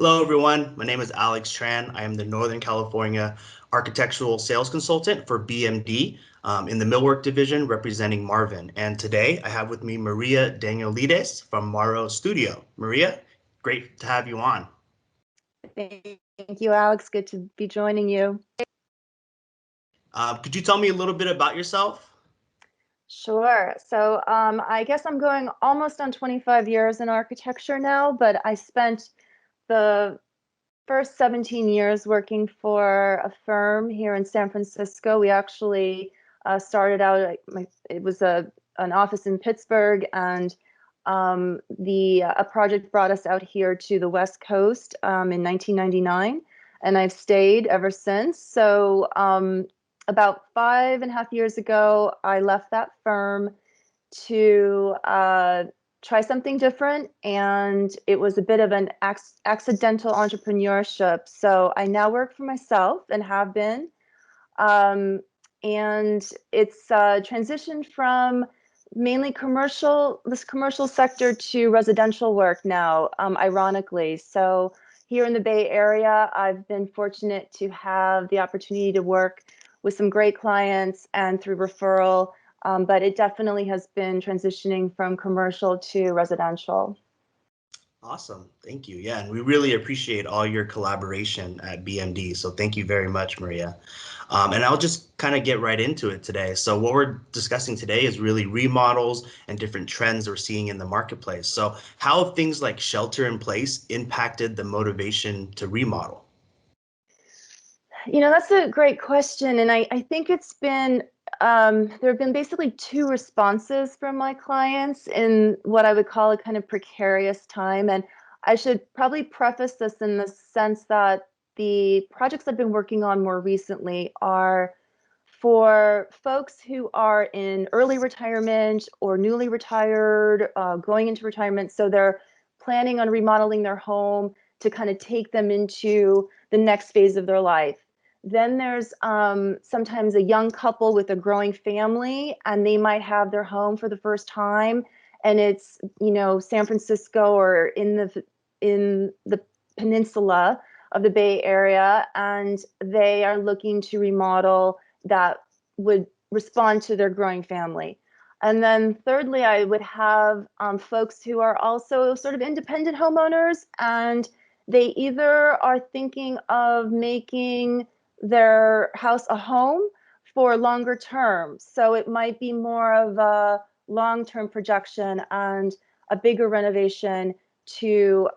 Hello, everyone. My name is Alex Tran. I am the Northern California Architectural Sales Consultant for BMD in the Millwork division representing Marvin. And today I have with me Maria Danielides from Maro Studio. Maria, great to have you on. Thank you, Alex. Good to be joining you. Could you tell me a little bit about yourself? Sure. So I guess I'm going almost on 25 years in architecture now, but I spent the first 17 years working for a firm here in San Francisco. We actually started out, it was an office in Pittsburgh, and a project brought us out here to the West Coast in 1999, and I've stayed ever since. So about 5.5 years ago, I left that firm to try something different, and it was a bit of an accidental entrepreneurship. So I now work for myself and have been, and it's transitioned from mainly this commercial sector to residential work now, ironically. So here in the Bay Area, I've been fortunate to have the opportunity to work with some great clients and through referral, but it definitely has been transitioning from commercial to residential. Awesome. Thank you. Yeah, and we really appreciate all your collaboration at BMD. So thank you very much, Maria. And I'll just kind of get right into it today. So what we're discussing today is really remodels and different trends we're seeing in the marketplace. So how have things like shelter in place impacted the motivation to remodel? That's a great question. And I think there have been basically two responses from my clients in what I would call a kind of precarious time. And I should probably preface this in the sense that the projects I've been working on more recently are for folks who are in early retirement or newly retired, going into retirement. So they're planning on remodeling their home to kind of take them into the next phase of their life. Then there's sometimes a young couple with a growing family, and they might have their home for the first time, and it's San Francisco or in the peninsula of the Bay Area, and they are looking to remodel that would respond to their growing family. And then thirdly, I would have folks who are also sort of independent homeowners, and they either are thinking of making their house a home for longer term. So it might be more of a long-term projection and a bigger renovation to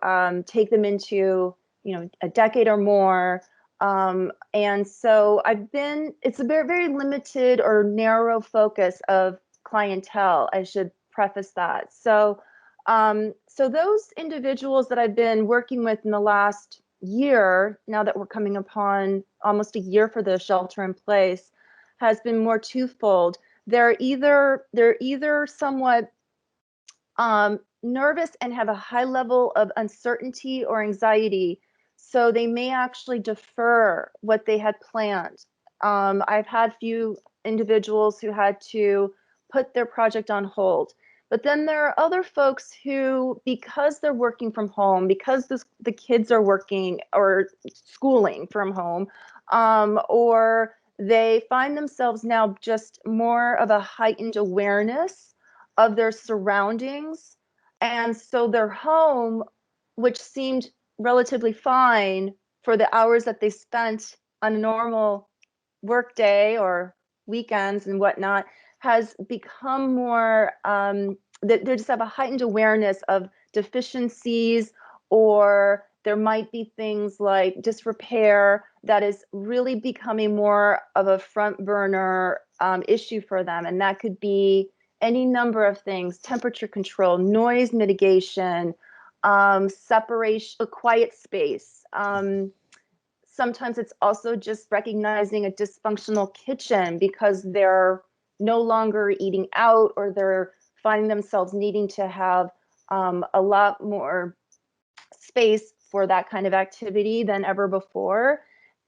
take them into, a decade or more. And so it's a very, very limited or narrow focus of clientele. I should preface that. So those individuals that I've been working with in the last year, now that we're coming upon almost a year for the shelter in place, has been more twofold. They're either somewhat nervous and have a high level of uncertainty or anxiety, so they may actually defer what they had planned. I've had few individuals who had to put their project on hold. But then there are other folks who, because they're working from home, because the kids are working or schooling from home, or they find themselves now just more of a heightened awareness of their surroundings. And so their home, which seemed relatively fine for the hours that they spent on a normal work day or weekends and whatnot, has become more, they just have a heightened awareness of deficiencies, or there might be things like disrepair that is really becoming more of a front burner issue for them. And that could be any number of things: temperature control, noise mitigation, separation, a quiet space. Sometimes it's also just recognizing a dysfunctional kitchen because they're no longer eating out, or they're finding themselves needing to have a lot more space for that kind of activity than ever before.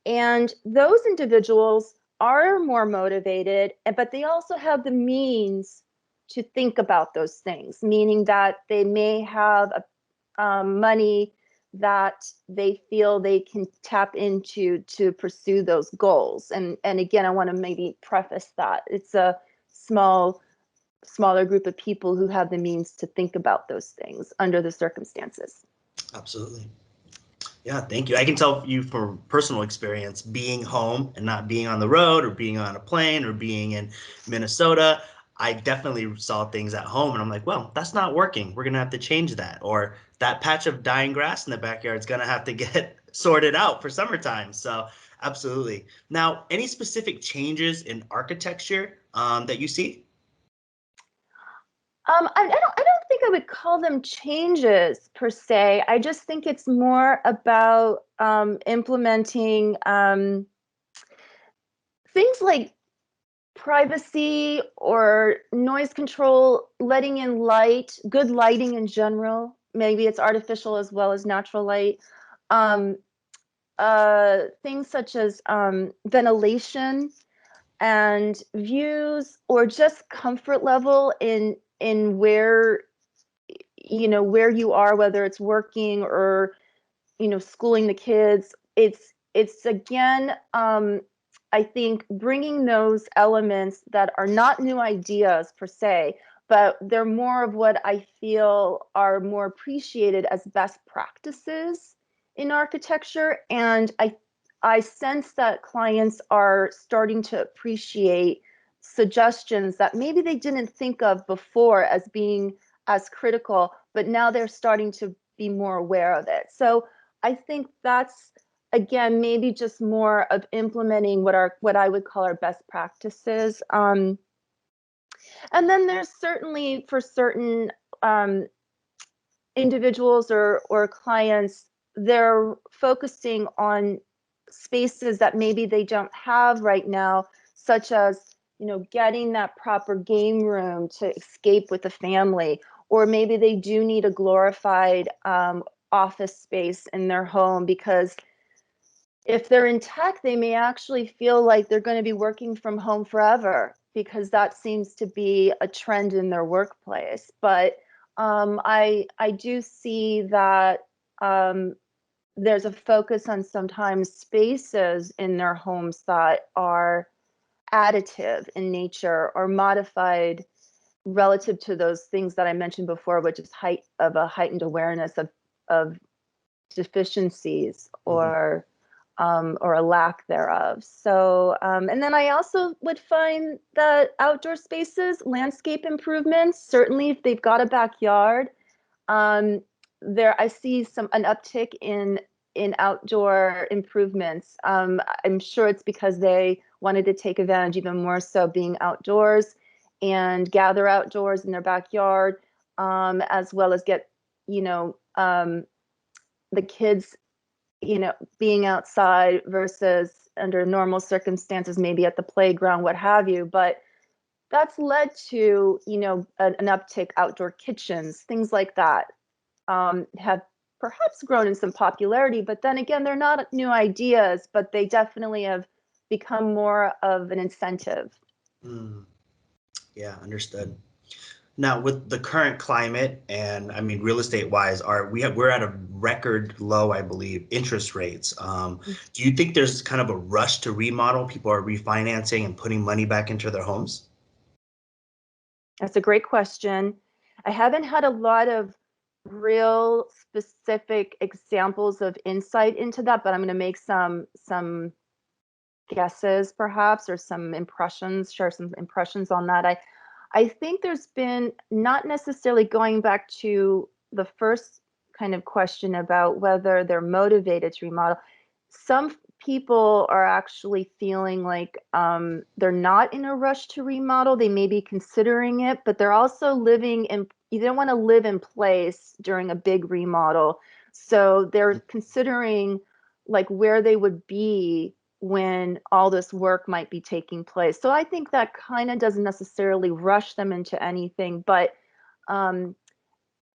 And those individuals are more motivated, but they also have the means to think about those things, meaning that they may have money that they feel they can tap into to pursue those goals. And again, I want to maybe preface that it's a smaller group of people who have the means to think about those things under the circumstances. Absolutely. Yeah, thank you. I can tell you from personal experience, being home and not being on the road or being on a plane or being in Minnesota, I definitely saw things at home and I'm like, well, that's not working. We're going to have to change that. Or that patch of dying grass in the backyard is going to have to get sorted out for summertime. So, absolutely. Now, any specific changes in architecture that you see? I don't think I would call them changes per se. I just think it's more about implementing things like privacy or noise control, letting in light, good lighting in general. Maybe it's artificial as well as natural light. Um, Things such as ventilation and views, or just comfort level in where where you are, whether it's working or schooling the kids. It's again, I think bringing those elements that are not new ideas per se, but they're more of what I feel are more appreciated as best practices in architecture. And I sense that clients are starting to appreciate suggestions that maybe they didn't think of before as being as critical, but now they're starting to be more aware of it. So I think that's again maybe just more of implementing what I would call our best practices. And then there's certainly for certain um, individuals or clients, they're focusing on spaces that maybe they don't have right now, such as getting that proper game room to escape with the family, or maybe they do need a glorified office space in their home, because if they're in tech, they may actually feel like they're going to be working from home forever because that seems to be a trend in their workplace. But I do see that there's a focus on sometimes spaces in their homes that are additive in nature or modified relative to those things that I mentioned before, which is a heightened awareness of deficiencies Mhm. or a lack thereof. So, and then I also would find that outdoor spaces, landscape improvements, certainly if they've got a backyard, um, there I see an uptick in outdoor improvements. I'm sure it's because they wanted to take advantage even more so being outdoors and gather outdoors in their backyard, as well as get you know um, the kids being outside versus under normal circumstances, maybe at the playground, what have you. But that's led to, an uptick outdoor kitchens, things like that, have perhaps grown in some popularity. But then again, they're not new ideas, but they definitely have become more of an incentive. Mm, yeah, understood. Now, with the current climate, and I mean, real estate wise, we're at a record low, I believe, interest rates. Do you think there's kind of a rush to remodel? People are refinancing and putting money back into their homes? That's a great question. I haven't had a lot of real specific examples of insight into that, but I'm going to make some guesses perhaps, or share some impressions on that. I think there's been, not necessarily going back to the first kind of question about whether they're motivated to remodel. Some people are actually feeling like they're not in a rush to remodel. They may be considering it, but they're also living in, you don't want to live in place during a big remodel. So they're considering like where they would be when all this work might be taking place. So I think that kind of doesn't necessarily rush them into anything, but um,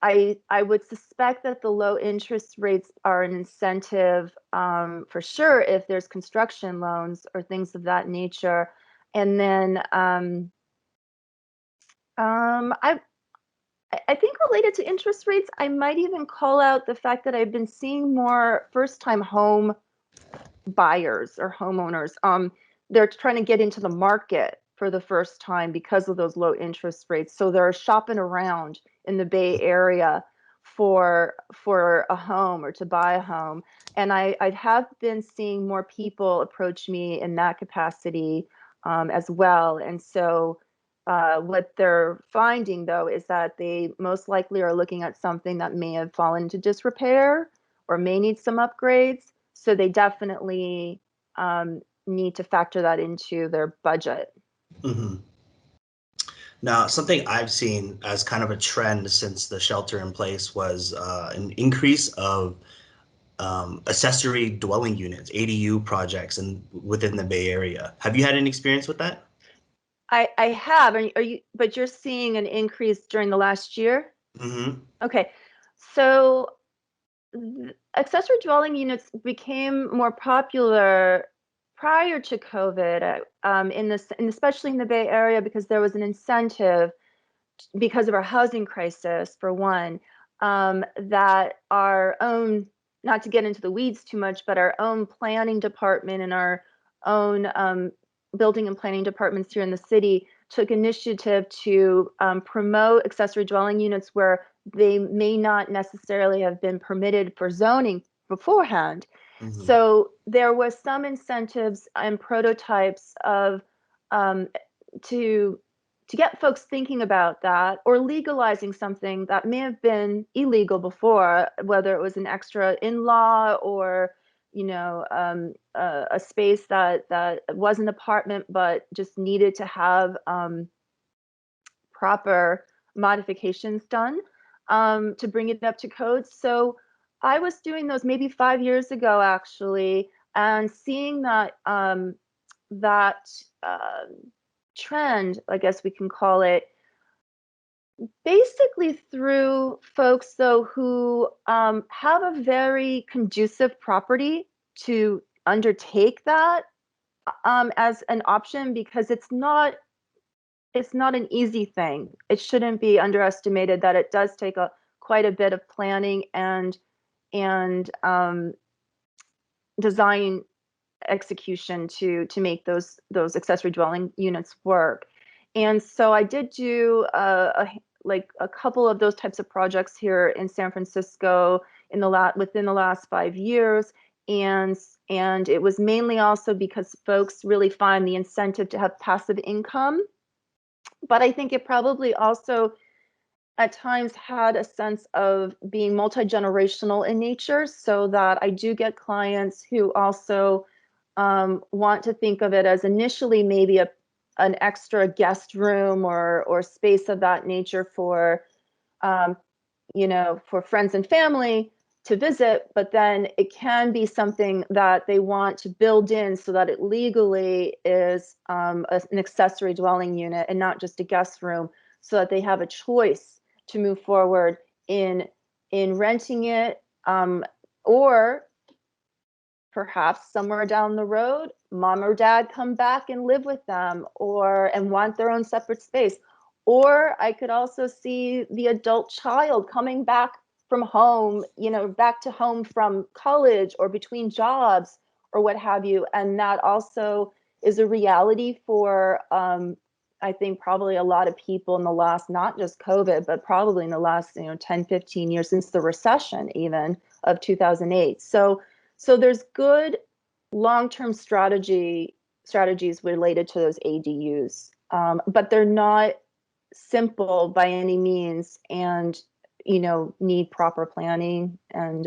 I would suspect that the low interest rates are an incentive, for sure if there's construction loans or things of that nature. And then I I think related to interest rates, I might even call out the fact that I've been seeing more first-time home buyers or homeowners. They're trying to get into the market for the first time because of those low interest rates. So they're shopping around in the Bay Area for a home or to buy a home. And I have been seeing more people approach me in that capacity as well. And so what they're finding though is that they most likely are looking at something that may have fallen into disrepair or may need some upgrades. So they definitely need to factor that into their budget. Hmm. Now, something I've seen as kind of a trend since the shelter in place was an increase of accessory dwelling units, ADU projects, and within the Bay Area. Have you had any experience with that? I have. Are you, but you're seeing an increase during the last year? Hmm. Okay. So accessory dwelling units became more popular prior to COVID, especially in the Bay Area, because there was an incentive because of our housing crisis, for one, that our own, not to get into the weeds too much, but our own planning department and our own building and planning departments here in the city took initiative to promote accessory dwelling units where they may not necessarily have been permitted for zoning beforehand. Hmm. So there was some incentives and prototypes of um, to to get folks thinking about that or legalizing something that may have been illegal before, whether it was an extra in-law or a space that was an apartment but just needed to have proper modifications done to bring it up to code. So I was doing those maybe 5 years ago, actually, and seeing that uh, trend, I guess we can call it, basically through folks though who have a very conducive property to undertake that as an option, because it's not an easy thing. It shouldn't be underestimated that it does take quite a bit of planning and design execution to make those accessory dwelling units work. And so I did do like a couple of those types of projects here in San Francisco within the last 5 years. And it was mainly also because folks really find the incentive to have passive income. But I think it probably also at times had a sense of being multi-generational in nature, so that I do get clients who also want to think of it as initially maybe an extra guest room or space of that nature um, for friends and family to visit, but then it can be something that they want to build in so that it legally is an accessory dwelling unit and not just a guest room, so that they have a choice to move forward in renting it, or perhaps somewhere down the road, mom or dad come back and live with them and want their own separate space. Or I could also see the adult child coming back from home, back to home from college or between jobs or what have you. And that also is a reality for, I think, probably a lot of people in the last, not just COVID, but probably in the last 10, 15 years, since the recession even of 2008. So there's good long-term strategies related to those ADUs, but they're not simple by any means, and need proper planning, and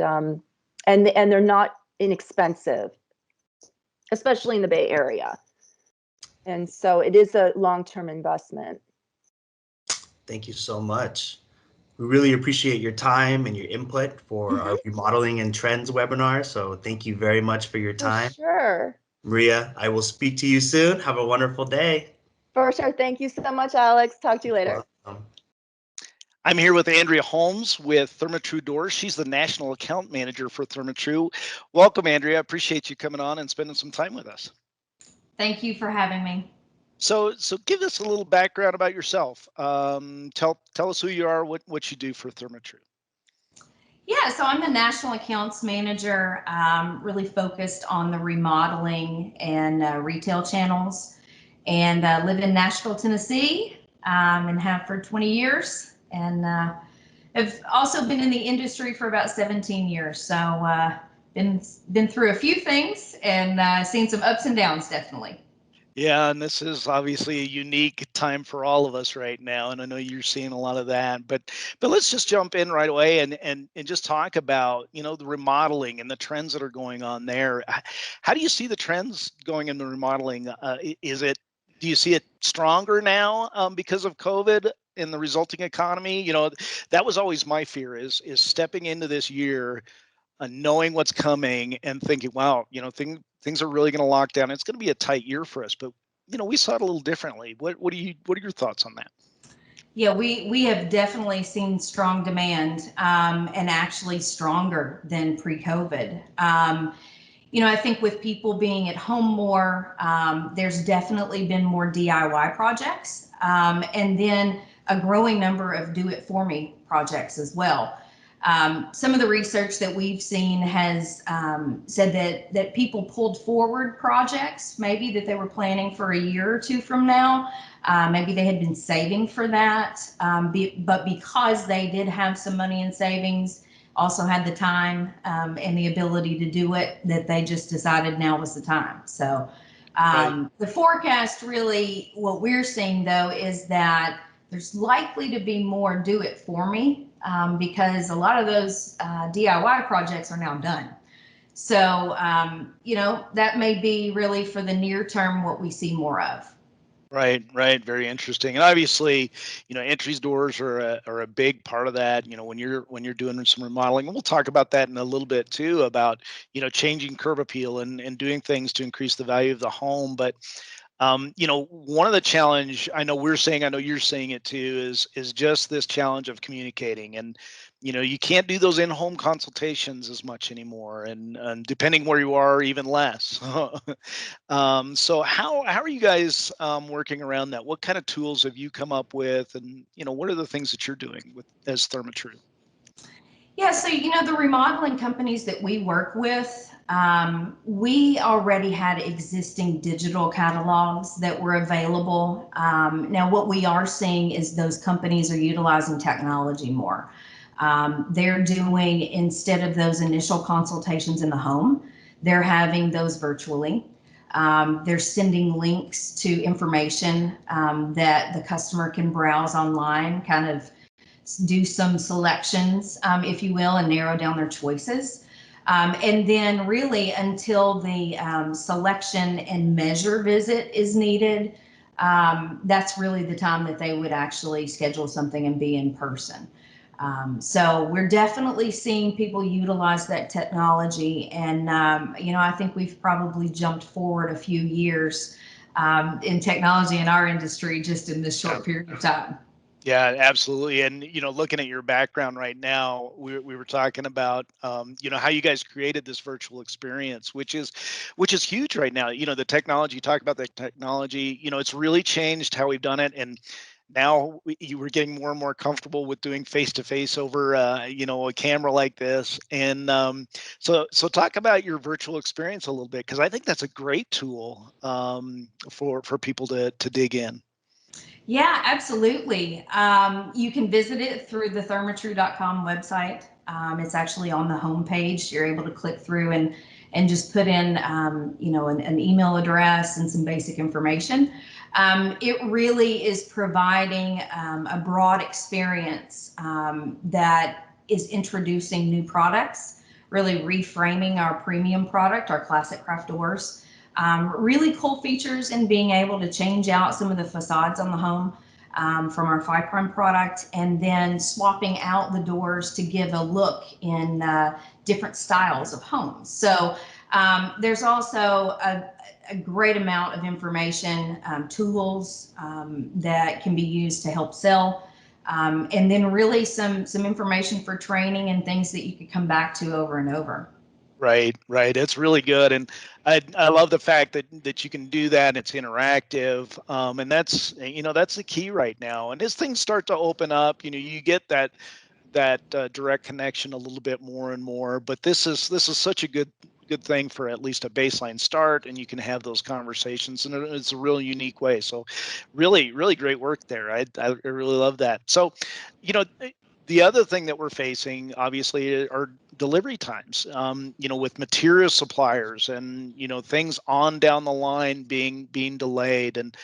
they're not inexpensive, especially in the Bay Area. And so it is a long-term investment. Thank you so much. We really appreciate your time and your input for our Mm-hmm. remodeling and trends webinar. So thank you very much for your For time. sure. Maria, I will speak to you soon. Have a wonderful day. For sure. Thank you so much, Alex. Talk to you later. Welcome. I'm here with Andrea Holmes with Therma-Tru Doors. She's the National Account Manager for Therma-Tru. Welcome, Andrea. Appreciate you coming on and spending some time with us. Thank you for having me. So give us a little background about yourself. Tell us who you are, what you do for Therma-Tru. Yeah, so I'm the national accounts manager, really focused on the remodeling and retail channels, and live in Nashville, Tennessee, and have for 20 years, and have also been in the industry for about 17 years. So been through a few things and seen some ups and downs, definitely. Yeah, and this is obviously a unique time for all of us right now, and I know you're seeing a lot of that. But let's just jump in right away and just talk about the remodeling and the trends that are going on there. How do you see the trends going in the remodeling? Do you see it stronger now because of COVID and the resulting economy? That was always my fear is stepping into this year knowing what's coming and thinking, wow, things are really going to lock down. It's going to be a tight year for us, but we saw it a little differently. What are your thoughts on that? Yeah, we have definitely seen strong demand, and actually stronger than pre-COVID. I think with people being at home more, there's definitely been more DIY projects, and then a growing number of do-it-for-me projects as well. Some of the research that we've seen has said that people pulled forward projects, maybe that they were planning for a year or two from now. Maybe they had been saving for that, but because they did have some money in savings, also had the time and the ability to do it, that they just decided now was the time. So Right. the forecast, really, what we're seeing though is that there's likely to be more do it for me, because a lot of those DIY projects are now done. So that may be really for the near term what we see more of. Right, right. Very interesting. And obviously, entries doors are a big part of that. When you're doing some remodeling, and we'll talk about that in a little bit too, about changing curb appeal and doing things to increase the value of the home. But one of the challenge I know you're seeing it too, is just this challenge of communicating. And you can't do those in-home consultations as much anymore, and depending where you are, even less. So how are you guys working around that? What kind of tools have you come up with, and what are the things that you're doing with as Therma-Tru? Yeah, so the remodeling companies that we work with, we already had existing digital catalogs that were available. Now, what we are seeing is those companies are utilizing technology more. They're doing, instead of those initial consultations in the home, they're having those virtually. They're sending links to information that the customer can browse online, kind of do some selections, if you will, and narrow down their choices. And then really until the selection and measure visit is needed, that's really the time that they would actually schedule something and be in person. So we're definitely seeing people utilize that technology. And, I think we've probably jumped forward a few years in technology in our industry just in this short period of time. Yeah, absolutely. And looking at your background right now, we were talking about how you guys created this virtual experience, which is huge right now. The technology. You talk about the technology. It's really changed how we've done it, and now you were getting more and more comfortable with doing face to face over a camera like this. And so talk about your virtual experience a little bit, because I think that's a great tool for people to dig in. Yeah, absolutely. You can visit it through the thermatru.com website. It's actually on the homepage. You're able to click through and just put in an email address and some basic information. It really is providing a broad experience that is introducing new products, really reframing our premium product, our classic craft doors. Really cool features in being able to change out some of the facades on the home from our 5' product, and then swapping out the doors to give a look in different styles of homes. So there's also a great amount of information, tools that can be used to help sell, and then really some information for training and things that you could come back to over and over. Right, right. It's really good, and I love the fact that you can do that. It's interactive, and that's that's the key right now. And as things start to open up, you get that direct connection a little bit more and more. But this is such a good thing for at least a baseline start, and you can have those conversations, and it's a real unique way. So, really great work there. I really love that. So, you know. The other thing that we're facing, obviously, are delivery times. With material suppliers and things on down the line being delayed. And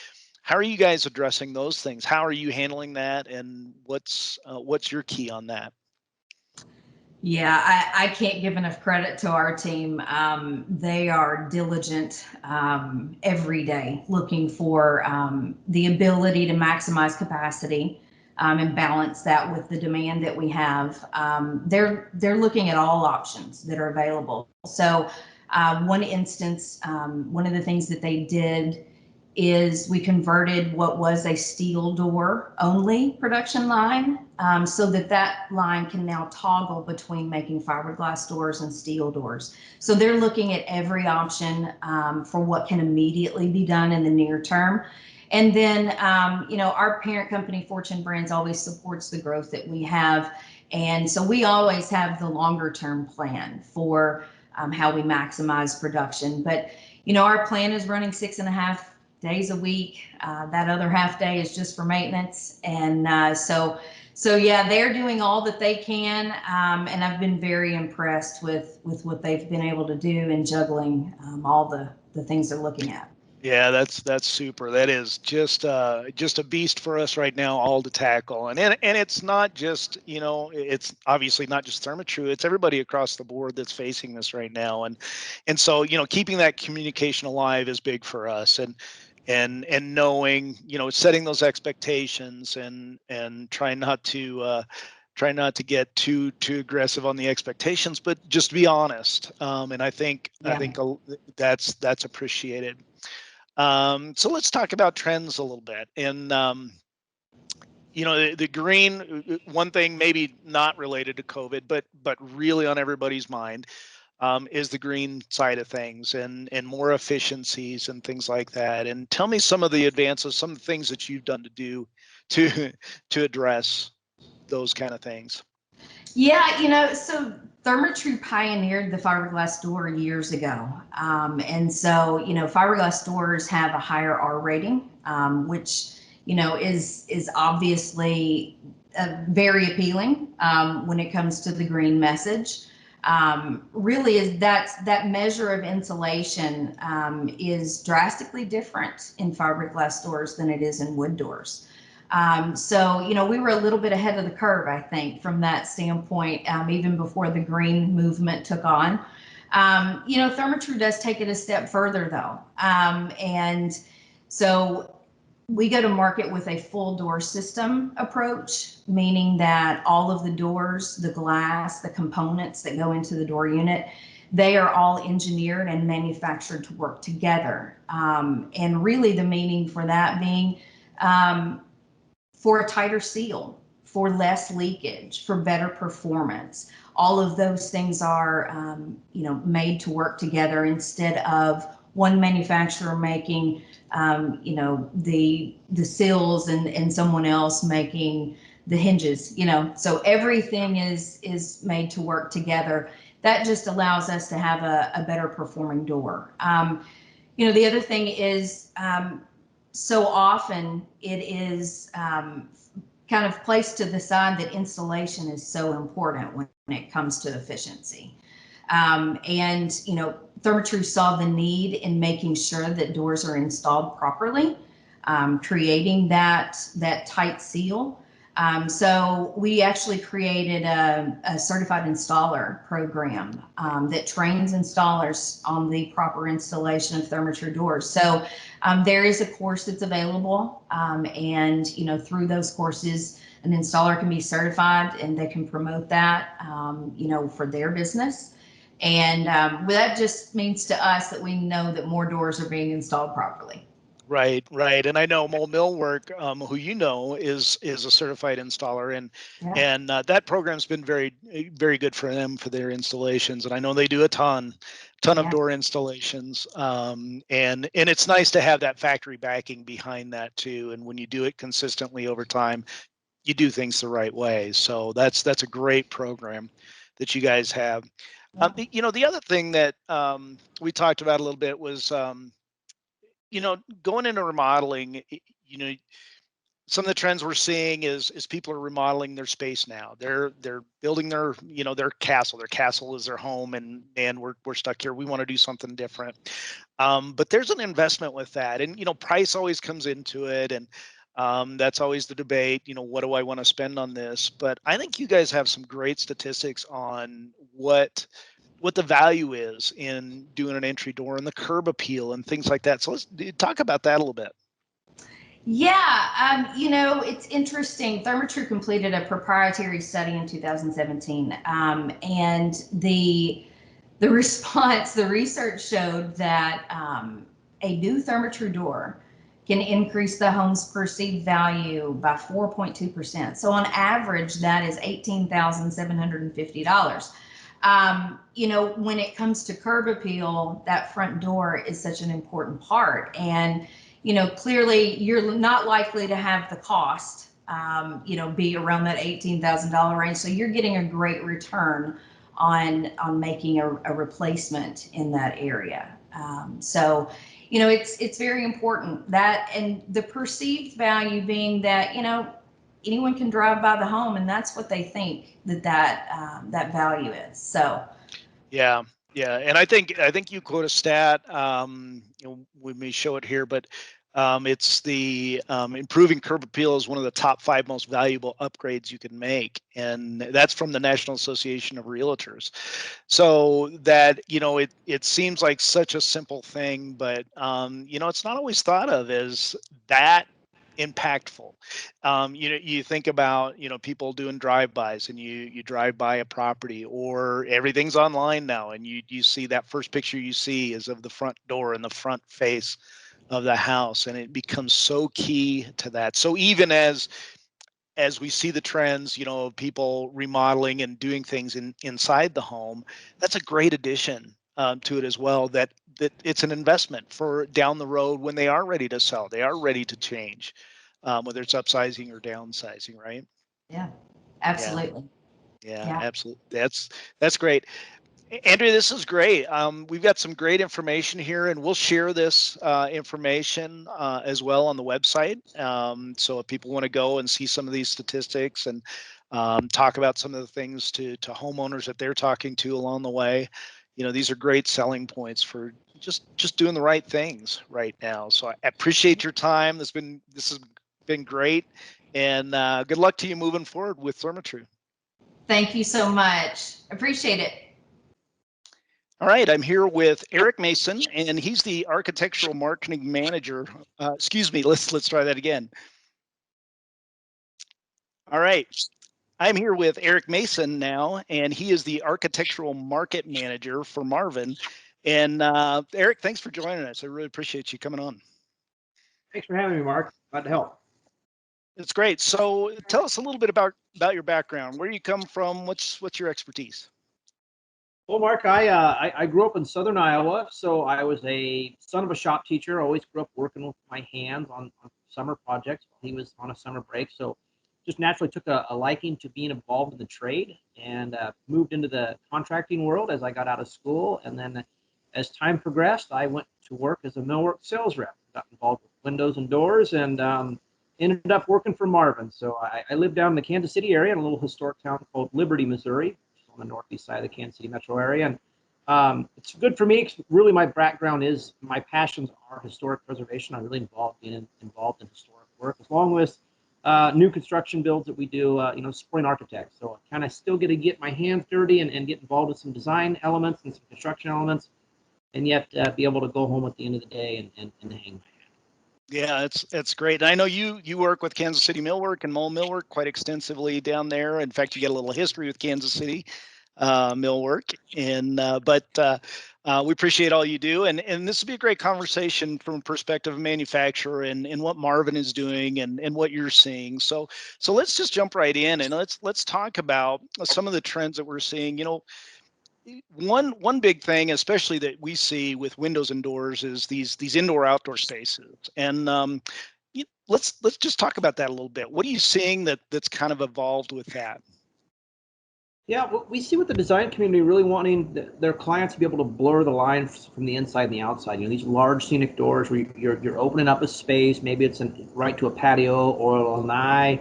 how are you guys addressing those things? How are you handling that? And what's your key on that? Yeah, I can't give enough credit to our team. They are diligent every day looking for the ability to maximize capacity and balance that with the demand that we have. They're looking at all options that are available. So one instance, one of the things that they did is we converted what was a steel door only production line so that line can now toggle between making fiberglass doors and steel doors. So they're looking at every option for what can immediately be done in the near term. And then, our parent company, Fortune Brands, always supports the growth that we have. And so we always have the longer term plan for how we maximize production. But, our plan is running 6.5 days a week. That other half day is just for maintenance. And so yeah, they're doing all that they can. And I've been very impressed with what they've been able to do in juggling all the things they're looking at. Yeah, that's super. That is just a beast for us right now, all to tackle. And it's not just, it's obviously not just Therma-Tru, it's everybody across the board that's facing this right now. And so, keeping that communication alive is big for us. And knowing, setting those expectations and try not to get too aggressive on the expectations, but just be honest. And I think that's appreciated. So let's talk about trends a little bit. And the green, one thing maybe not related to COVID, but really on everybody's mind, is the green side of things and more efficiencies and things like that. And tell me some of the advances, some of the things that you've done to to address those kind of things. Yeah, so Therma-Tru pioneered the fiberglass door years ago. And so, fiberglass doors have a higher R rating, which, is obviously very appealing when it comes to the green message. Really is that measure of insulation is drastically different in fiberglass doors than it is in wood doors. So, we were a little bit ahead of the curve, I think, from that standpoint, even before the green movement took on. Therma-Tru does take it a step further, though. And so we go to market with a full door system approach, meaning that all of the doors, the glass, the components that go into the door unit, they are all engineered and manufactured to work together. And really the meaning for that being, for a tighter seal, for less leakage, for better performance. All of those things are, made to work together instead of one manufacturer making, the seals and someone else making the hinges. So everything is made to work together. That just allows us to have a better performing door. The other thing is, so often it is kind of placed to the side that installation is so important when it comes to efficiency. And Therma-Tru saw the need in making sure that doors are installed properly, creating that tight seal. So we actually created a certified installer program that trains installers on the proper installation of Therma-Tru doors. So there is a course that's available, and through those courses, an installer can be certified and they can promote that, for their business. And that just means to us that we know that more doors are being installed properly. Right, right. And I know Millwork, who you know is a certified installer, Yeah. and that program's been very good for them for their installations. And I know they do a ton of Yeah. door installations. And it's nice to have that factory backing behind that too. And when you do it consistently over time, you do things the right way. So that's a great program that you guys have. Yeah. The other thing that we talked about a little bit was going into remodeling, some of the trends we're seeing is people are remodeling their space now. They're building their castle. Their castle is their home, and man, we're stuck here. We want to do something different. But there's an investment with that, and price always comes into it, and that's always the debate. What do I want to spend on this? But I think you guys have some great statistics on what the value is in doing an entry door and the curb appeal and things like that. So let's talk about that a little bit. Yeah, it's interesting. Thermatru completed a proprietary study in 2017, and the response, the research showed that a new Thermatru door can increase the home's perceived value by 4.2%. So on average, that is $18,750. When it comes to curb appeal, that front door is such an important part. And clearly you're not likely to have the cost, be around that $18,000 range. So you're getting a great return on making a replacement in that area. So, it's very important that, and the perceived value being that, anyone can drive by the home and that's what they think that value is. So, Yeah, yeah, and I think you quote a stat. We may show it here, but it's the improving curb appeal is one of the top 5 most valuable upgrades you can make, and that's from the National Association of Realtors. So that it seems like such a simple thing, but it's not always thought of as that impactful. You think about people doing drive-bys, and you drive by a property, or everything's online now, and you see that first picture you see is of the front door and the front face of the house, and it becomes so key to that. So even as we see the trends, of people remodeling and doing things inside the home, that's a great addition to it as well. That it's an investment for down the road when they are ready to sell, they are ready to change, whether it's upsizing or downsizing, right? yeah, Yeah, absolutely. yeah, Yeah. absolutely. That's great. Andrea, this is great. We've got some great information here, and we'll share this information as well on the website. So if people want to go and see some of these statistics and talk about some of the things to homeowners that they're talking to along the way, these are great selling points for just doing the right things right now. So I appreciate your time. This has been great, and good luck to you moving forward with Thermatru. Thank you so much. Appreciate it. All right, I'm here with Eric Mason, and he's the architectural marketing manager. Excuse me, let's try that again. All right, I'm here with Eric Mason now, and he is the architectural market manager for Marvin. And Eric, thanks for joining us. I really appreciate you coming on. Thanks for having me, Mark. Glad to help. It's great. So tell us a little bit about your background. Where you come from? What's your expertise? Well, Mark, I grew up in southern Iowa, so I was a son of a shop teacher. Always grew up working with my hands on summer projects while he was on a summer break. So just naturally took a liking to being involved in the trade, and moved into the contracting world as I got out of school. And then as time progressed, I went to work as a millwork sales rep. Got involved with windows and doors, and ended up working for Marvin. So I live down in the Kansas City area in a little historic town called Liberty, Missouri, on the northeast side of the Kansas City metro area. And it's good for me because really my background is, my passions are historic preservation. I'm really involved in historic work, along with new construction builds that we do, supporting architects. So I kind of still get to get my hands dirty and get involved with some design elements and some construction elements, and yet be able to go home at the end of the day and hang my hat. Yeah, it's great. And I know you work with Kansas City Millwork and Millwork quite extensively down there. In fact, you get a little history with Kansas City Millwork. And We appreciate all you do, and this would be a great conversation from a perspective of manufacturer and what Marvin is doing and what you're seeing. So let's just jump right in and let's talk about some of the trends that we're seeing. One big thing, especially that we see with windows and doors, is these indoor outdoor spaces, and let's just talk about that a little bit. What are you seeing that's kind of evolved with that? Yeah, we see with the design community really wanting their clients to be able to blur the lines from the inside and the outside. These large scenic doors where you're opening up a space, maybe it's right to a patio or a lanai,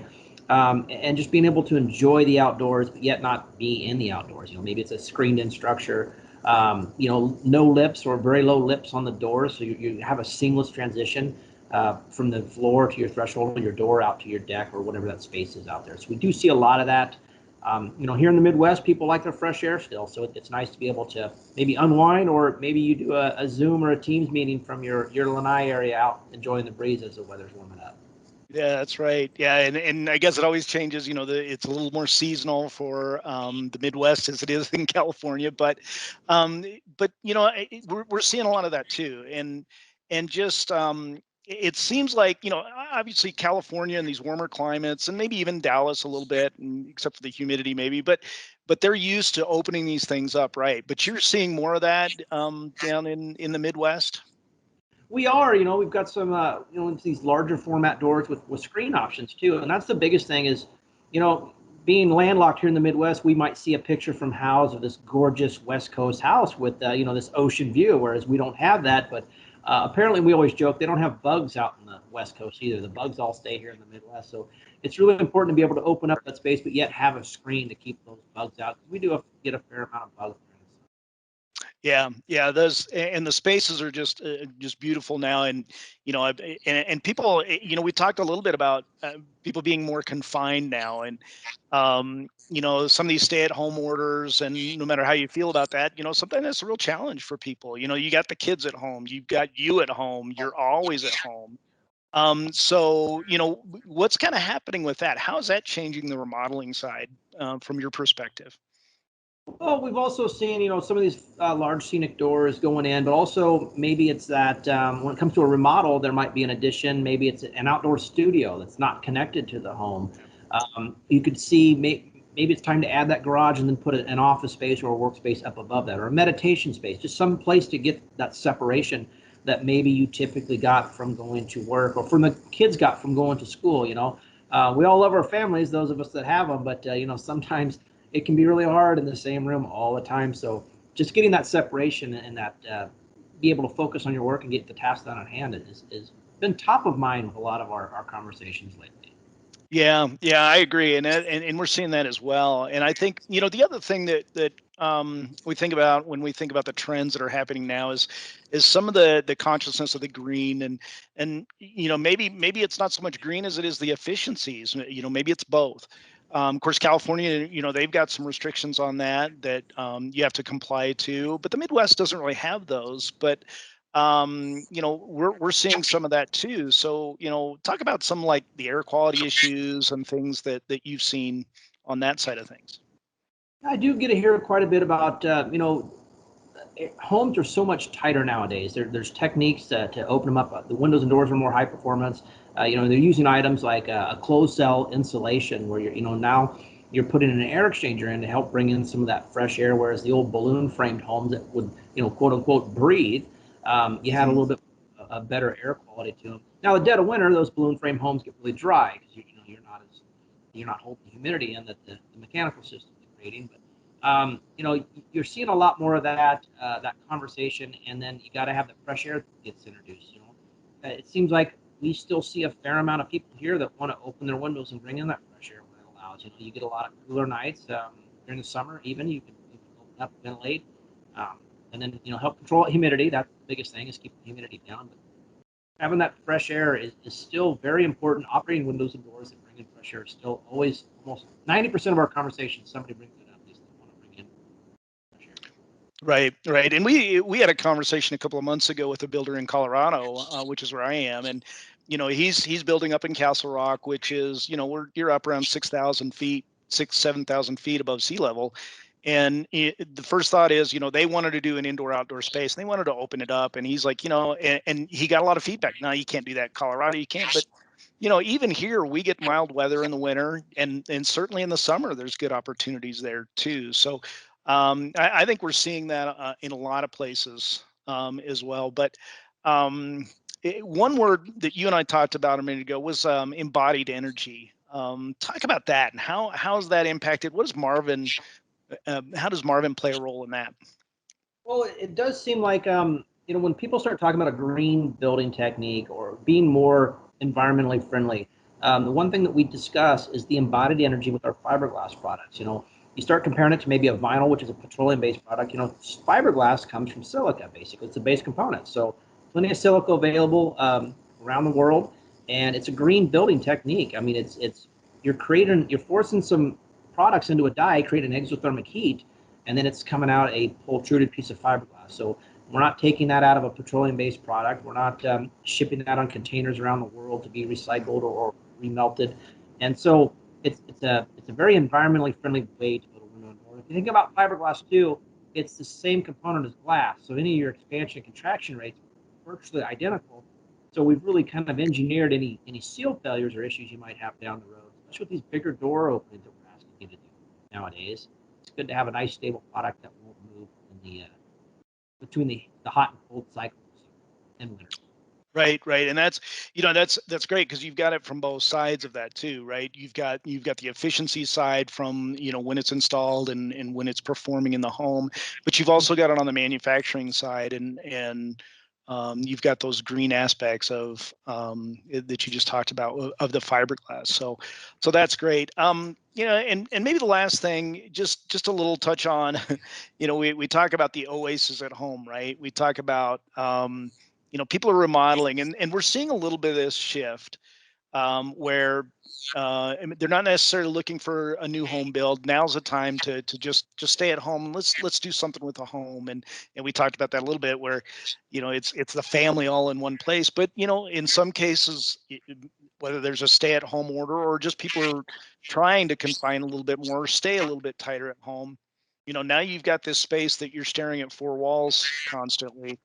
and just being able to enjoy the outdoors, but yet not be in the outdoors. Maybe it's a screened-in structure. No lips or very low lips on the doors, so you have a seamless transition from the floor to your threshold, or your door out to your deck, or whatever that space is out there. So we do see a lot of that. Here in the Midwest, people like their fresh air still, so it's nice to be able to maybe unwind, or maybe you do a Zoom or a Teams meeting from your lanai area out, enjoying the breeze as the weather's warming up. Yeah, that's right. Yeah, and I guess it always changes. It's a little more seasonal for the Midwest as it is in California, but we're seeing a lot of that too, and just it seems like obviously California and these warmer climates, and maybe even Dallas a little bit, and except for the humidity maybe, but they're used to opening these things up, right? But you're seeing more of that down in the Midwest. We are, we've got some, these larger format doors with screen options too. And that's the biggest thing is, being landlocked here in the Midwest, we might see a picture from Howe's of this gorgeous West Coast house with, this ocean view, whereas we don't have that. But apparently we always joke they don't have bugs out in the West Coast either. The bugs all stay here in the Midwest. So it's really important to be able to open up that space, but yet have a screen to keep those bugs out. We do get a fair amount of bugs. Yeah, those and the spaces are just beautiful now, and and people, we talked a little bit about people being more confined now, and some of these stay-at-home orders, and no matter how you feel about that, sometimes that's a real challenge for people. You got the kids at home, you've got you at home, you're always at home. So what's kind of happening with that? How is that changing the remodeling side from your perspective? Well, we've also seen, some of these large scenic doors going in, but also maybe it's that when it comes to a remodel, there might be an addition. Maybe it's an outdoor studio that's not connected to the home. You could see maybe it's time to add that garage and then put an office space or a workspace up above that, or a meditation space, just some place to get that separation that maybe you typically got from going to work, or from the kids got from going to school. We all love our families, those of us that have them, but sometimes it can be really hard in the same room all the time. So just getting that separation and that be able to focus on your work and get the task done at hand is been top of mind with a lot of our conversations lately. Yeah, I agree, and we're seeing that as well. And I think the other thing that we think about when we think about the trends that are happening now is some of the consciousness of the green, and maybe it's not so much green as it is the efficiencies. Maybe it's both. Of course, California, they've got some restrictions on that you have to comply to, but the Midwest doesn't really have those. But we're seeing some of that too. So talk about some like the air quality issues and things that you've seen on that side of things. I do get to hear quite a bit about homes are so much tighter nowadays. There's techniques to open them up. The windows and doors are more high performance. They're using items like a closed cell insulation, where now you're putting an air exchanger in to help bring in some of that fresh air. Whereas the old balloon framed homes that would quote unquote breathe, you had a little bit a better air quality to them. Now, the dead of winter, those balloon frame homes get really dry because you're not holding the humidity in that the mechanical system is creating. But you're seeing a lot more of that conversation, and then you got to have the fresh air that gets introduced. It seems like we still see a fair amount of people here that want to open their windows and bring in that fresh air when it allows. You get a lot of cooler nights during the summer. Even you can open up, ventilate, and then help control humidity. That's the biggest thing, is keeping the humidity down. But having that fresh air is still very important. Operating windows and doors that bring in fresh air is still always, almost 90% of our conversations, somebody brings it up. Right. And we had a conversation a couple of months ago with a builder in Colorado, which is where I am, and he's building up in Castle Rock, which is you're up around 6,000 feet, 7,000 feet above sea level, the first thought is, they wanted to do an indoor-outdoor space, and they wanted to open it up. And he's like, and he got a lot of feedback. No, you can't do that in Colorado. You can't. But even here, we get mild weather in the winter, and certainly in the summer, there's good opportunities there too. So I think we're seeing that in a lot of places as well. But one word that you and I talked about a minute ago was embodied energy. Talk about that, and how's that impacted? What does Marvin? How does Marvin play a role in that? Well, it does seem like when people start talking about a green building technique or being more environmentally friendly, the one thing that we discuss is the embodied energy with our fiberglass products. You start comparing it to maybe a vinyl, which is a petroleum-based product. Fiberglass comes from silica, basically. It's a base component. So plenty of silica available around the world, and it's a green building technique. I mean, you're forcing some products into a die, creating exothermic heat, and then it's coming out a pultruded piece of fiberglass. So we're not taking that out of a petroleum-based product. We're not shipping that on containers around the world to be recycled or remelted. And so it's a very environmentally friendly way to build a window and door. If you think about fiberglass too, it's the same component as glass. So any of your expansion and contraction rates are virtually identical. So we've really kind of engineered any seal failures or issues you might have down the road, especially with these bigger door openings that we're asking you to do nowadays. It's good to have a nice stable product that won't move in the between the hot and cold cycles in winter. Right. And that's great, because you've got it from both sides of that too, right? You've got the efficiency side from, when it's installed and when it's performing in the home, but you've also got it on the manufacturing side, and you've got those green aspects of that you just talked about of the fiberglass. So that's great. And maybe the last thing, just a little touch on, we talk about the oasis at home, right? We talk about people are remodeling, and we're seeing a little bit of this shift where they're not necessarily looking for a new home build. Now's the time to just stay at home. Let's do something with the home, and we talked about that a little bit, where it's the family all in one place. But in some cases, whether there's a stay-at-home order or just people are trying to confine a little bit more, stay a little bit tighter at home. Now you've got this space that you're staring at four walls constantly.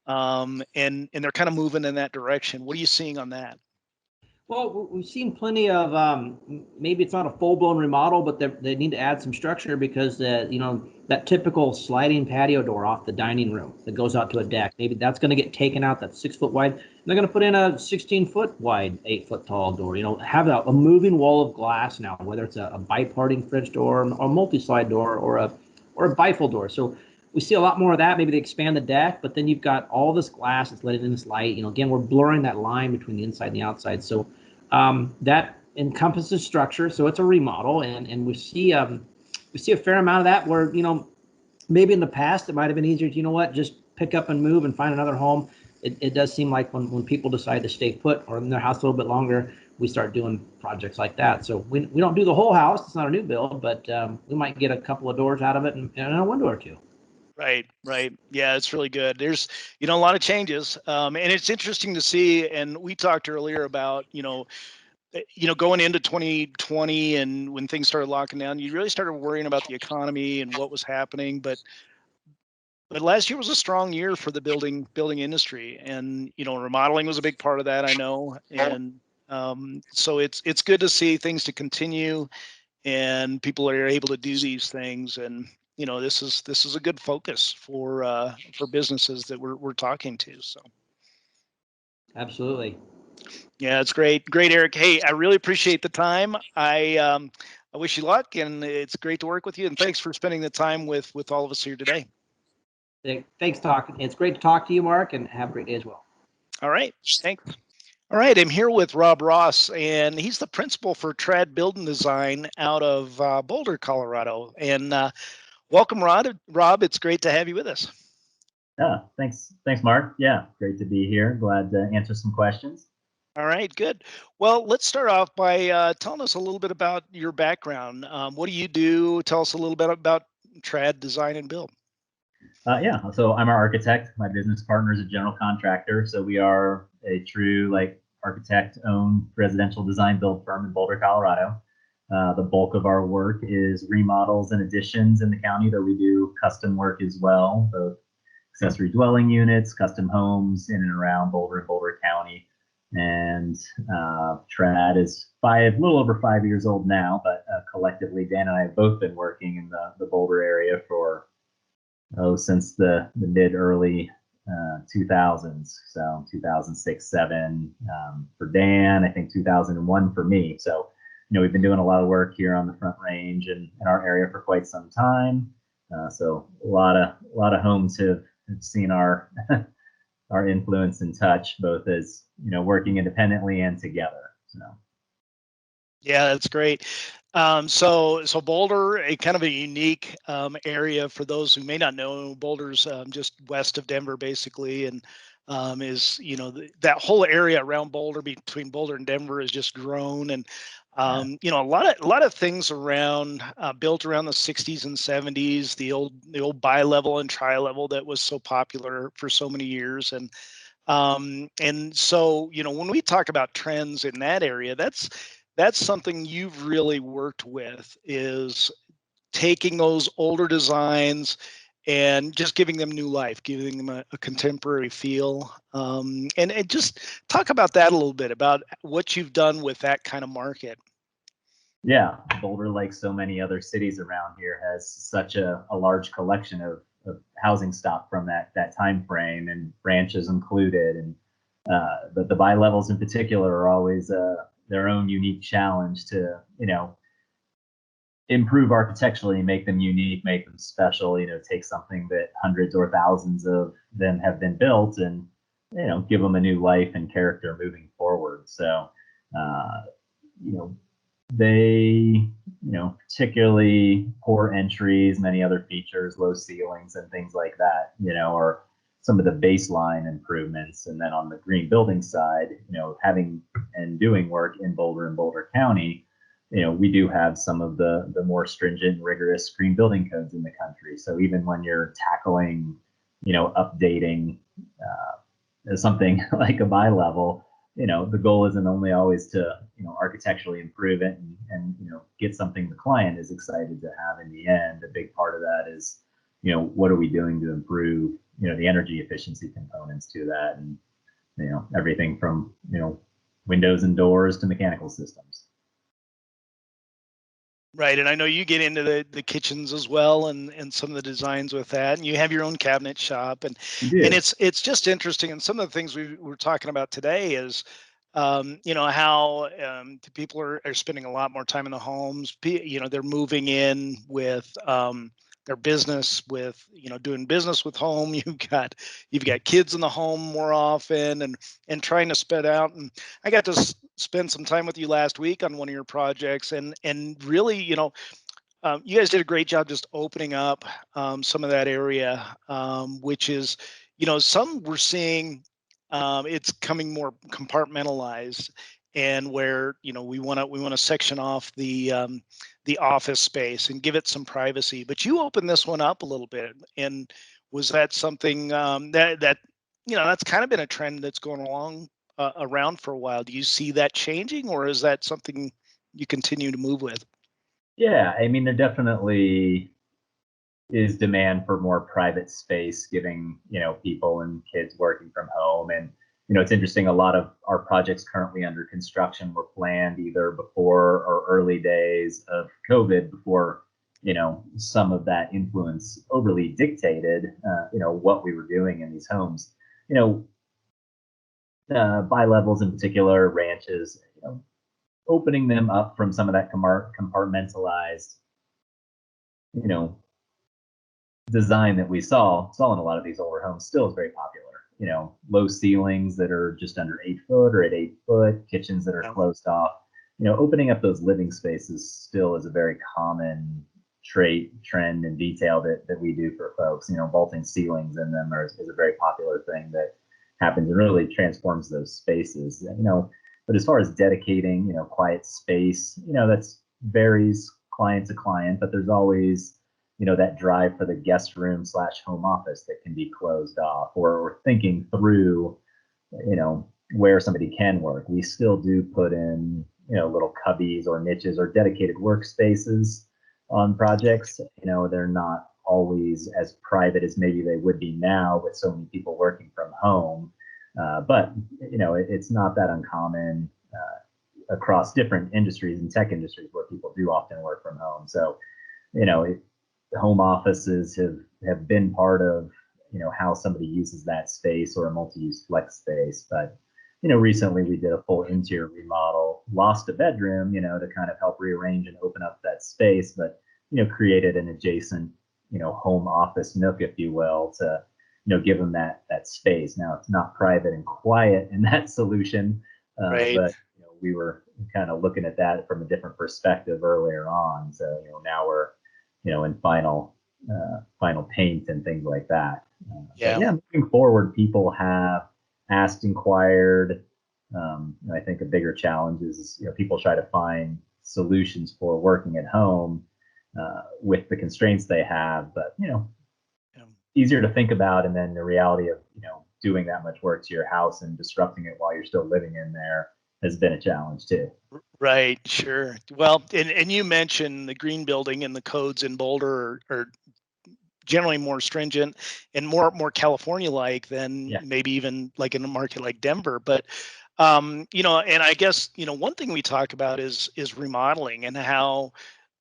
And they're kind of moving in that direction. What are you seeing on that? Well, we've seen plenty of maybe it's not a full-blown remodel, but they need to add some structure because that typical sliding patio door off the dining room that goes out to a deck, maybe that's going to get taken out. That's 6 foot wide. And they're going to put in a 16-foot wide, 8 foot tall door. Have a moving wall of glass now, whether it's a biparting French door or a multi-slide door or a bifold door. So we see a lot more of that. Maybe they expand the deck, but then you've got all this glass that's letting in this light. Again, we're blurring that line between the inside and the outside. So that encompasses structure. So it's a remodel, and we see a fair amount of that where maybe in the past it might have been easier to just pick up and move and find another home. It does seem like when people decide to stay put or in their house a little bit longer, we start doing projects like that. So we don't do the whole house. It's not a new build, but we might get a couple of doors out of it and a window or two. Right. Yeah, it's really good. There's, a lot of changes. And it's interesting to see. And we talked earlier about, going into 2020 and when things started locking down, you really started worrying about the economy and what was happening. But last year was a strong year for the building industry, and, remodeling was a big part of that, I know. And so it's good to see things to continue, and people are able to do these things. And this is a good focus for businesses that we're talking to. So absolutely, yeah, it's great, Eric. Hey, I really appreciate the time. I wish you luck, and it's great to work with you. And thanks for spending the time with all of us here today. Thanks, It's great to talk to you, Mark, and have a great day as well. All right, thanks. All right, I'm here with Rob Ross, and he's the principal for Trad Building Design out of Boulder, Colorado. And welcome, Rob. It's great to have you with us. Yeah, thanks, Mark. Yeah, great to be here. Glad to answer some questions. All right, good. Well, let's start off by telling us a little bit about your background. What do you do? Tell us a little bit about Trad Design and Build. Yeah, so I'm our architect. My business partner is a general contractor. So we are a true architect-owned residential design build firm in Boulder, Colorado. The bulk of our work is remodels and additions in the county, though we do custom work as well, both accessory dwelling units, custom homes in and around Boulder and Boulder County. And Trad is a little over 5 years old now, but collectively, Dan and I have both been working in the Boulder area for since the mid-early 2000s. So 2006, 7 for Dan, I think 2001 for me. So, we've been doing a lot of work here on the Front Range and in our area for quite some time. So a lot of homes have seen our our influence and touch, both as working independently and together. So. Yeah, that's great. So Boulder, a kind of a unique area for those who may not know. Boulder's just west of Denver, basically, and is that whole area around Boulder, between Boulder and Denver, has just grown, and a lot of things around built around the 60s and 70s, the old bi-level and tri-level that was so popular for so many years, and so when we talk about trends in that area, that's something you've really worked with, is taking those older designs and just giving them new life, giving them a contemporary feel. And just talk about that a little bit, about what you've done with that kind of market. Yeah, Boulder, like so many other cities around here, has such a large collection of housing stock from that time frame, and branches included. And but the bi-levels in particular are always their own unique challenge to improve architecturally, make them unique, make them special. Take something that hundreds or thousands of them have been built, and give them a new life and character moving forward. So they particularly poor entries, many other features, low ceilings and things like that, are some of the baseline improvements. And then on the green building side, having and doing work in Boulder and Boulder County, we do have some of the more stringent, rigorous green building codes in the country. So even when you're tackling, updating something like a bi-level, the goal isn't only always to, architecturally improve it and get something the client is excited to have in the end. A big part of that is, what are we doing to improve, the energy efficiency components to that, and, everything from, windows and doors to mechanical systems. Right, and I know you get into the kitchens as well, and some of the designs with that, and you have your own cabinet shop, and it's just interesting. And some of the things we were talking about today is, how people are spending a lot more time in the homes. They're moving in with their business, with doing business with home. You've got kids in the home more often, and trying to spread out. And I got to spend some time with you last week on one of your projects, and really, you guys did a great job just opening up some of that area, which is, some we're seeing it's coming more compartmentalized, and where we want to section off the office space and give it some privacy. But you opened this one up a little bit, and was that something that that's kind of been a trend that's going along around for a while? Do you see that changing, or is that something you continue to move with? Yeah, I mean, there definitely is demand for more private space, giving people and kids working from home. And it's interesting, a lot of our projects currently under construction were planned either before or early days of COVID, before some of that influence overly dictated what we were doing in these homes. Bi-levels in particular, ranches, opening them up from some of that compartmentalized design that we saw in a lot of these older homes still is very popular. Low ceilings that are just under 8 foot or at 8 foot, kitchens that are closed off. Opening up those living spaces still is a very common trait, trend, and detail that we do for folks. Vaulting ceilings in them is a very popular thing that happens and really transforms those spaces. But as far as dedicating, quiet space, that's varies client to client, but there's always that drive for the guest room / home office that can be closed off, or thinking through, where somebody can work. We still do put in, little cubbies or niches or dedicated workspaces on projects. They're not always as private as maybe they would be now with so many people working from home. But it's not that uncommon across different industries and tech industries where people do often work from home. So, home offices have been part of how somebody uses that space or a multi-use flex space. But recently we did a full interior remodel, lost a bedroom, to kind of help rearrange and open up that space, but created an adjacent home office nook, if you will, to give them that space. Now it's not private and quiet in that solution, Right. but we were kind of looking at that from a different perspective earlier on. So now we're in final paint and things like that. Yeah. But moving forward, people have asked, inquired. I think a bigger challenge is people try to find solutions for working at home with the constraints they have, but easier to think about, and then the reality of doing that much work to your house and disrupting it while you're still living in there has been a challenge too. Right, sure. Well, and you mentioned the green building, and the codes in Boulder are generally more stringent and more California-like than maybe even like in a market like Denver. But and I guess one thing we talk about is remodeling, and how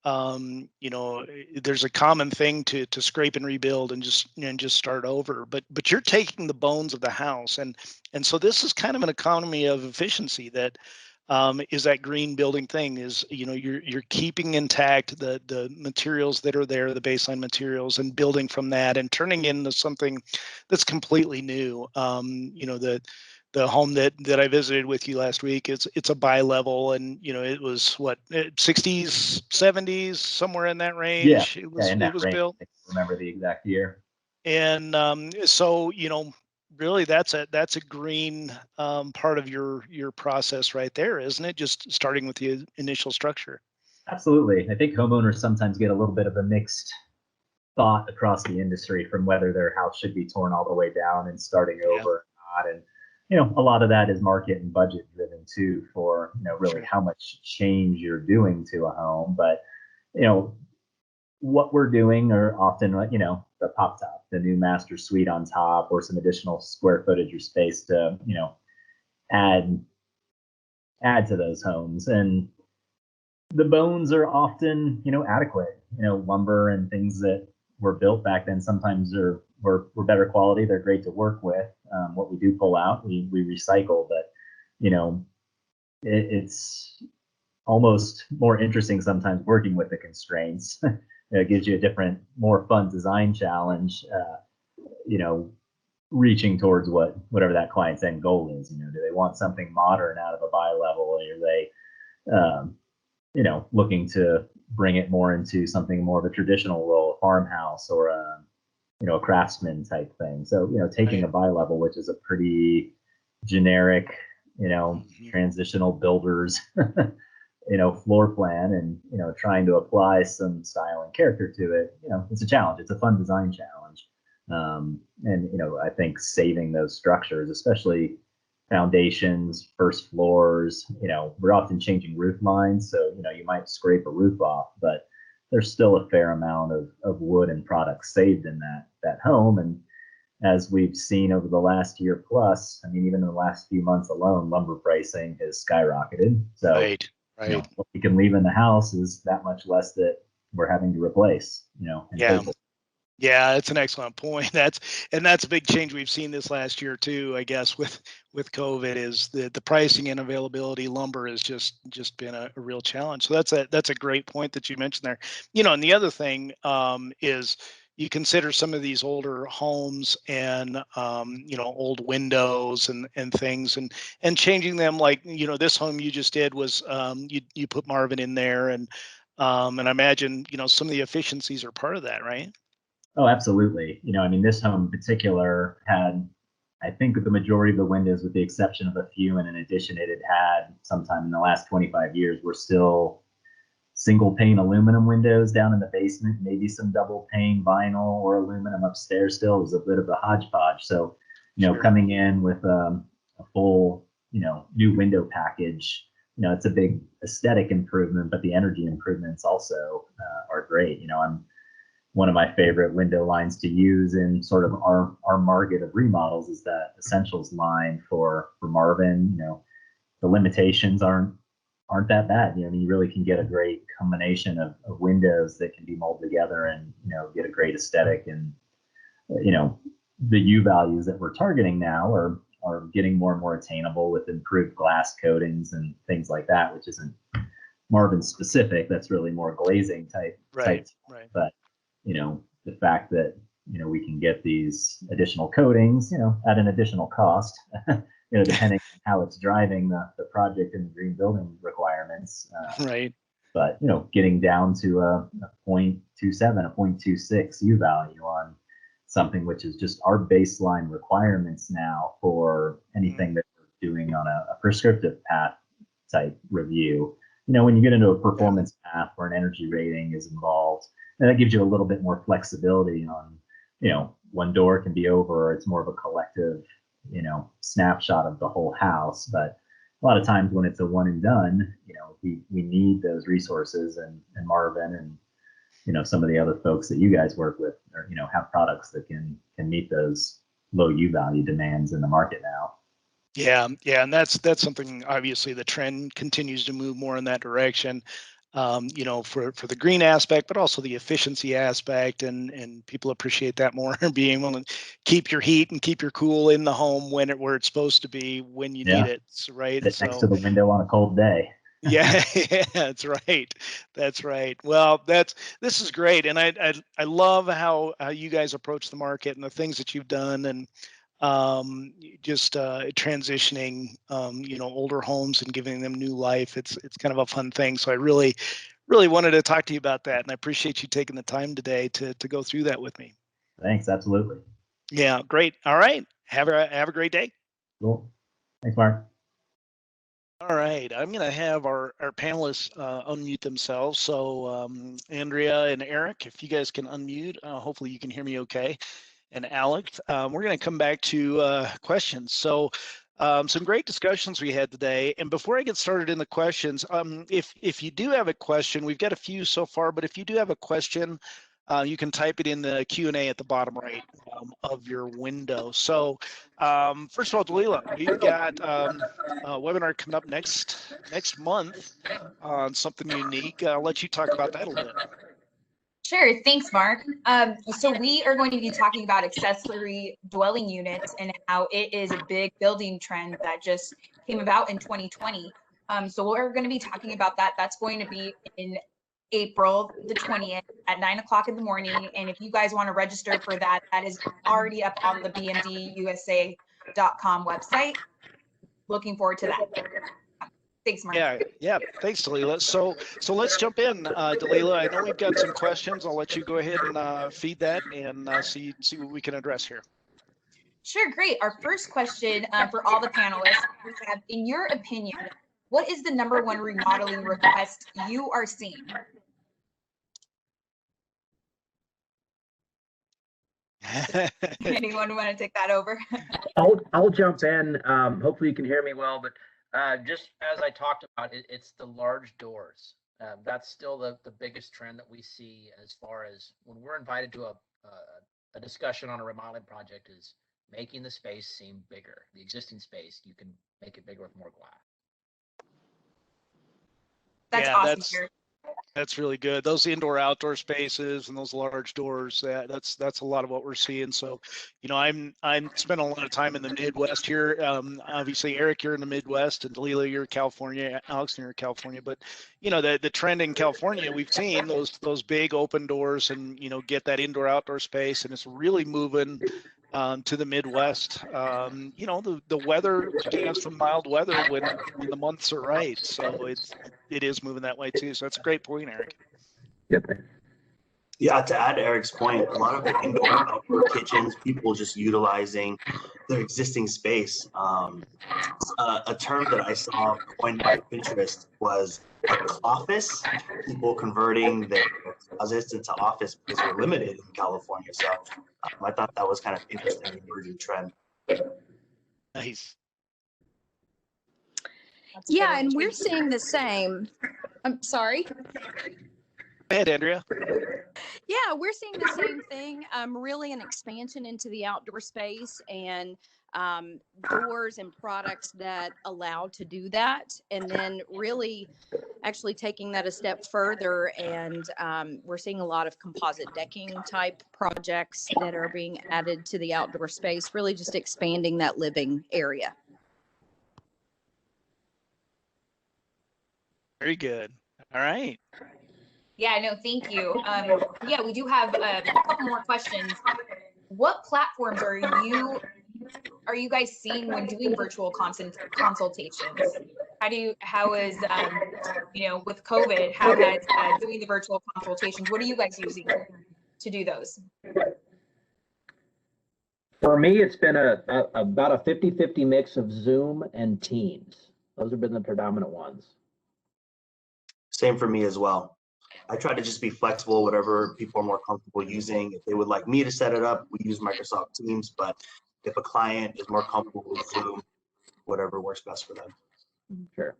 there's a common thing to scrape and rebuild and just start over. But you're taking the bones of the house, and so this is kind of an economy of efficiency that is that green building thing. Is you're keeping intact the materials that are there, the baseline materials, and building from that and turning into something that's completely new. The home that I visited with you last week, it's a bi-level, and it was what, 60s, 70s, somewhere in that range. It was built. I remember the exact year. And so really that's a green part of your process right there, isn't it? Just starting with the initial structure. Absolutely. I think homeowners sometimes get a little bit of a mixed thought across the industry from whether their house should be torn all the way down and starting over or not. And a lot of that is market and budget driven too, for really how much change you're doing to a home. But what we're doing are often the pop top, the new master suite on top, or some additional square footage or space to add to those homes. And the bones are often adequate. Lumber and things that were built back then sometimes were better quality. They're great to work with. What we do pull out, we recycle, but it's almost more interesting sometimes working with the constraints. It gives you a different, more fun design challenge. Reaching towards whatever that client's end goal is. Do they want something modern out of a bi-level, or are they looking to bring it more into something more of a traditional role, a farmhouse or a craftsman type thing. So, taking a bi-level, which is a pretty generic, transitional builders, floor plan, and, trying to apply some style and character to it, it's a challenge. It's a fun design challenge. And, I think saving those structures, especially foundations, first floors, we're often changing roof lines. So, you might scrape a roof off, but there's still a fair amount of wood and products saved in that home. And as we've seen over the last year plus, even in the last few months alone, lumber pricing has skyrocketed. So right. What we can leave in the house is that much less that we're having to replace, Yeah, that's an excellent point. That's a big change we've seen this last year too, I guess, with COVID, is the pricing and availability. Lumber has just been a real challenge. So that's a great point that you mentioned there. And the other thing is, you consider some of these older homes and old windows and things, and changing them. Like this home you just did was you put Marvin in there, and I imagine some of the efficiencies are part of that, right? Oh, absolutely. This home in particular had, I think, the majority of the windows, with the exception of a few, and in addition, it had sometime in the last 25 years, were still single pane aluminum windows down in the basement, maybe some double pane vinyl or aluminum upstairs. Still, it was a bit of a hodgepodge. So, coming in with a full, new window package it's a big aesthetic improvement, but the energy improvements also are great. I'm one of my favorite window lines to use in sort of our market of remodels is that essentials line for Marvin. The limitations aren't that bad. You really can get a great combination of windows that can be molded together and get a great aesthetic. And the U values that we're targeting now are getting more and more attainable with improved glass coatings and things like that, which isn't Marvin specific. That's really more glazing type. Right. But the fact that we can get these additional coatings at an additional cost depending on how it's driving the project and the green building requirements, Right. but getting down to a 0.27, a 0.26 U value on something which is just our baseline requirements now for anything that we're doing on a prescriptive path type review. When you get into a performance path where an energy rating is involved, and that gives you a little bit more flexibility on, one door can be over, or it's more of a collective, snapshot of the whole house. But a lot of times when it's a one and done, we need those resources, and Marvin and some of the other folks that you guys work with, or have products that can meet those low U value demands in the market now. Yeah, and that's something. Obviously, the trend continues to move more in that direction. For the green aspect, but also the efficiency aspect, and people appreciate that more. Being able to keep your heat and keep your cool in the home where it's supposed to be when you need it, right? Sit next to the window on a cold day. Yeah, that's right. That's right. Well, this is great, and I love how you guys approach the market and the things that you've done, and just transitioning older homes and giving them new life. It's kind of a fun thing. So I really wanted to talk to you about that, and I appreciate you taking the time today to go through that with me. Thanks. Absolutely. Yeah, great. All right. Have a great day. Cool. Thanks, Mark. All right, I'm going to have our panelists unmute themselves. So Andrea and Eric, if you guys can unmute, hopefully you can hear me okay. And Alex, we're going to come back to questions. So some great discussions we had today. And before I get started in the questions, if you do have a question, we've got a few so far, but if you do have a question, you can type it in the Q&A at the bottom right of your window. So first of all, Dalila, we've got a webinar coming up next month on something unique. I'll let you talk about that a little bit. Sure, thanks, Mark. So we are going to be talking about accessory dwelling units and how it is a big building trend that just came about in 2020. So we're going to be talking about that. That's going to be in April the 20th at 9 o'clock in the morning. And if you guys want to register for that, that is already up on the bmdusa.com website. Looking forward to that. Thanks, Mark. Yeah. Thanks, Dalila. So let's jump in, Dalila. I know we've got some questions. I'll let you go ahead and feed that and see what we can address here. Sure, great. Our first question for all the panelists, we have, in your opinion, what is the #1 remodeling request you are seeing? Anyone want to take that over? I'll jump in. Hopefully you can hear me well, but just as I talked about, it's the large doors. That's still the biggest trend that we see as far as when we're invited to a discussion on a remodeling project, is making the space seem bigger. The existing space, you can make it bigger with more glass. That's awesome. That's really good. Those indoor-outdoor spaces and those large doors, that's a lot of what we're seeing. So, I'm spent a lot of time in the Midwest here. Obviously, Eric, you're in the Midwest, and Dalila, you're in California. Alex, you're in California. But the trend in California, we've seen those big open doors, and get that indoor-outdoor space, and it's really moving to the Midwest. The weather, we can have some mild weather when the months are right. So it is moving that way too. So that's a great point, Eric. Yeah, to add Eric's point, a lot of the indoor and outdoor kitchens, people just utilizing their existing space. A term that I saw coined by Pinterest was a office, people converting their closets into office because we're limited in California. So I thought that was kind of interesting emerging trend. Nice. Yeah, and we're seeing the same. I'm sorry. Go ahead, Andrea. Yeah, we're seeing the same thing. Really an expansion into the outdoor space and doors and products that allow to do that. And then really actually taking that a step further. And we're seeing a lot of composite decking type projects that are being added to the outdoor space, really just expanding that living area. Very good. All right. Yeah, no, thank you. Yeah, we do have a couple more questions. What platforms are you guys seeing when doing virtual consultations? How is with COVID, how has doing the virtual consultations, what are you guys using to do those? For me, it's been about a 50-50 mix of Zoom and Teams. Those have been the predominant ones. Same for me as well. I try to just be flexible, whatever people are more comfortable using. If they would like me to set it up, we use Microsoft Teams, but if a client is more comfortable with Zoom, whatever works best for them. Sure.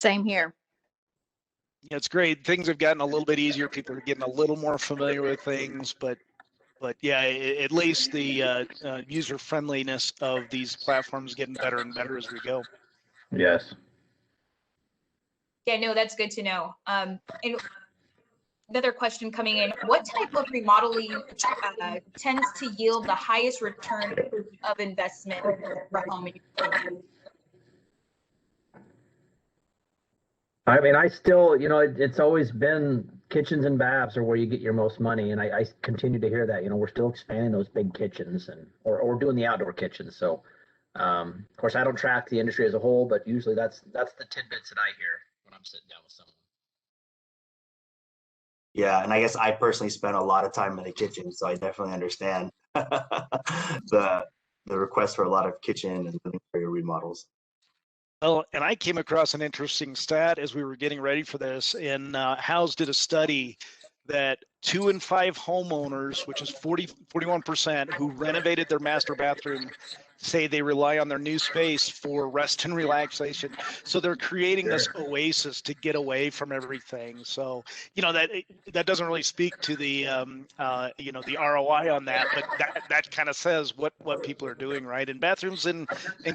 Same here. Yeah, it's great. Things have gotten a little bit easier. People are getting a little more familiar with things, but yeah, at least the user friendliness of these platforms getting better and better as we go. Yes. Yeah, no, that's good to know. And another question coming in, what type of remodeling tends to yield the highest return of investment for a home? I mean, I still, it's always been kitchens and baths are where you get your most money. And I continue to hear that, we're still expanding those big kitchens or doing the outdoor kitchens. So, of course, I don't track the industry as a whole, but usually that's the tidbits that I hear when I'm sitting down with someone. Yeah, and I guess I personally spend a lot of time in the kitchen, so I definitely understand the request for a lot of kitchen and living area remodels. Well, and I came across an interesting stat as we were getting ready for this, and House did a study that 2 in 5 homeowners, which is 41%, who renovated their master bathroom, say they rely on their new space for rest and relaxation. So they're creating this oasis to get away from everything. So, that doesn't really speak to the, the ROI on that, but that kind of says what people are doing, right? And bathrooms and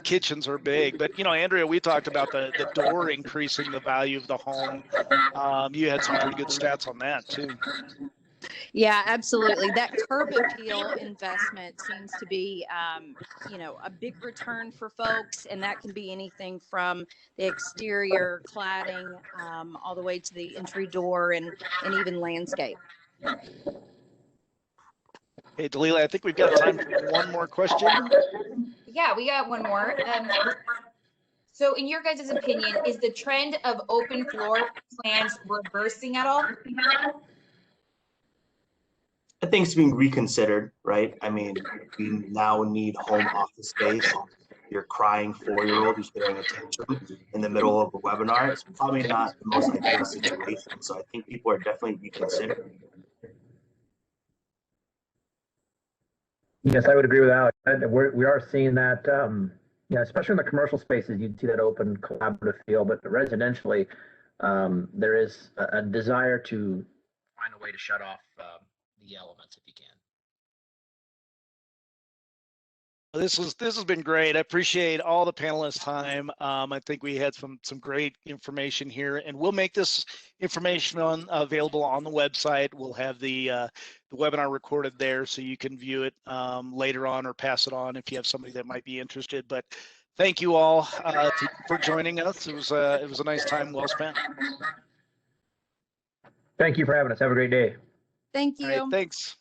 kitchens are big. But, Andrea, we talked about the door increasing the value of the home. You had some pretty good stats on that too. Yeah, absolutely. That curb appeal investment seems to be, a big return for folks, and that can be anything from the exterior cladding all the way to the entry door and even landscape. Hey, Dalila, I think we've got time for one more question. Yeah, we got one more. So in your guys' opinion, is the trend of open floor plans reversing at all? I think it's being reconsidered, right? I mean, we now need home office space. Your crying 4-year-old who's throwing a tantrum in the middle of a webinar, it's probably not the most ideal situation. So I think people are definitely reconsidering. Yes, I would agree with Alex. We are seeing that, especially in the commercial spaces, you'd see that open collaborative feel, but residentially, there is a desire to find a way to shut off the elements if you can. This has been great. I appreciate all the panelists' time. I think we had some great information here, and we'll make this information available on the website. We'll have the webinar recorded there, so you can view it later on or pass it on if you have somebody that might be interested. But thank you all for joining us. It was a nice time, well spent. Thank you for having us. Have a great day. Thank you. All right, thanks.